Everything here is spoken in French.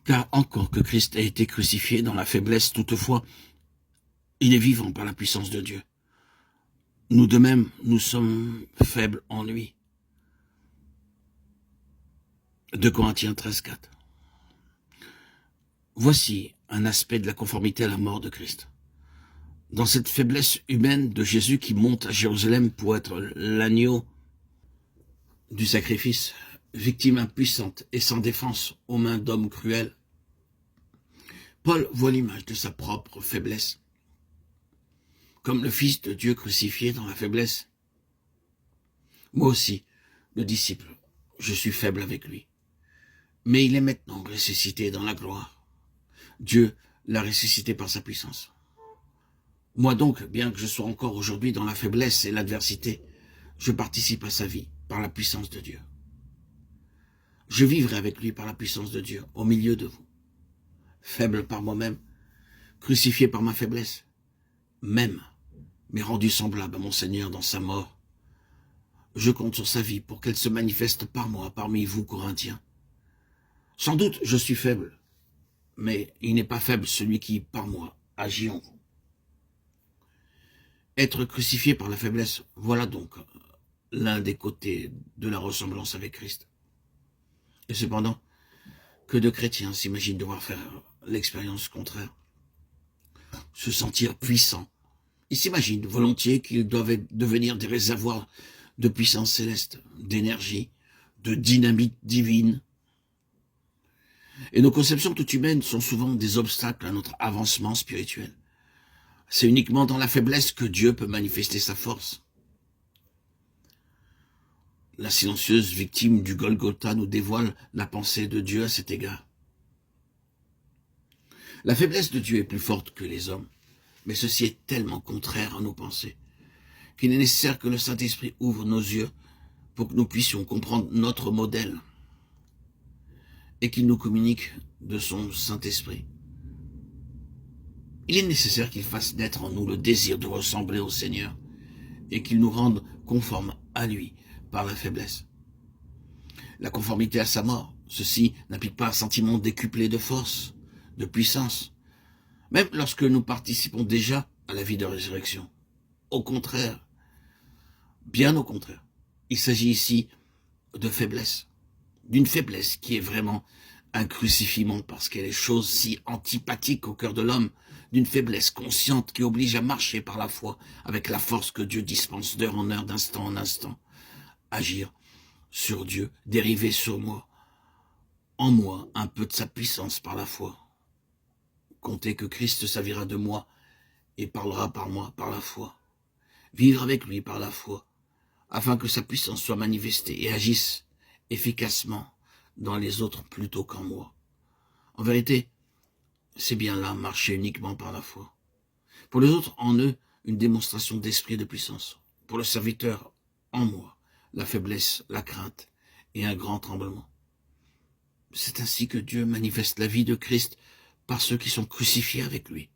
Car encore que Christ a été crucifié dans la faiblesse, toutefois, il est vivant par la puissance de Dieu. Nous de même, nous sommes faibles en lui. 2 Corinthiens 13,4. Voici un aspect de la conformité à la mort de Christ. Dans cette faiblesse humaine de Jésus qui monte à Jérusalem pour être l'agneau du sacrifice, victime impuissante et sans défense aux mains d'hommes cruels, Paul voit l'image de sa propre faiblesse. Comme le Fils de Dieu crucifié dans la faiblesse. Moi aussi, le disciple, je suis faible avec lui. Mais il est maintenant ressuscité dans la gloire. Dieu l'a ressuscité par sa puissance. Moi donc, bien que je sois encore aujourd'hui dans la faiblesse et l'adversité, je participe à sa vie par la puissance de Dieu. Je vivrai avec lui par la puissance de Dieu au milieu de vous. Faible par moi-même, crucifié par ma faiblesse, même, mais rendu semblable à mon Seigneur dans sa mort. Je compte sur sa vie pour qu'elle se manifeste par moi, parmi vous, Corinthiens. Sans doute, je suis faible, mais il n'est pas faible celui qui, par moi, agit en vous. Être crucifié par la faiblesse, voilà donc l'un des côtés de la ressemblance avec Christ. Et cependant, que de chrétiens s'imaginent devoir faire l'expérience contraire, se sentir puissants. Ils s'imaginent volontiers qu'ils doivent devenir des réservoirs de puissance céleste, d'énergie, de dynamite divine. Et nos conceptions toutes humaines sont souvent des obstacles à notre avancement spirituel. C'est uniquement dans la faiblesse que Dieu peut manifester sa force. La silencieuse victime du Golgotha nous dévoile la pensée de Dieu à cet égard. La faiblesse de Dieu est plus forte que les hommes, mais ceci est tellement contraire à nos pensées qu'il est nécessaire que le Saint-Esprit ouvre nos yeux pour que nous puissions comprendre notre modèle et qu'il nous communique de son Saint-Esprit. Il est nécessaire qu'il fasse naître en nous le désir de ressembler au Seigneur et qu'il nous rende conformes à lui par la faiblesse. La conformité à sa mort, ceci n'implique pas un sentiment décuplé de force, de puissance, même lorsque nous participons déjà à la vie de résurrection. Au contraire, bien au contraire, il s'agit ici de faiblesse, d'une faiblesse qui est vraiment un crucifiement parce qu'elle est chose si antipathique au cœur de l'homme, d'une faiblesse consciente qui oblige à marcher par la foi avec la force que Dieu dispense d'heure en heure, d'instant en instant, agir sur Dieu, dériver sur moi, en moi un peu de sa puissance par la foi. Comptez que Christ s'avira de moi et parlera par moi par la foi. Vivre avec lui par la foi, afin que sa puissance soit manifestée et agisse efficacement dans les autres plutôt qu'en moi. En vérité, c'est bien là marcher uniquement par la foi. Pour les autres, en eux, une démonstration d'esprit de puissance. Pour le serviteur, en moi, la faiblesse, la crainte et un grand tremblement. C'est ainsi que Dieu manifeste la vie de Christ par ceux qui sont crucifiés avec lui.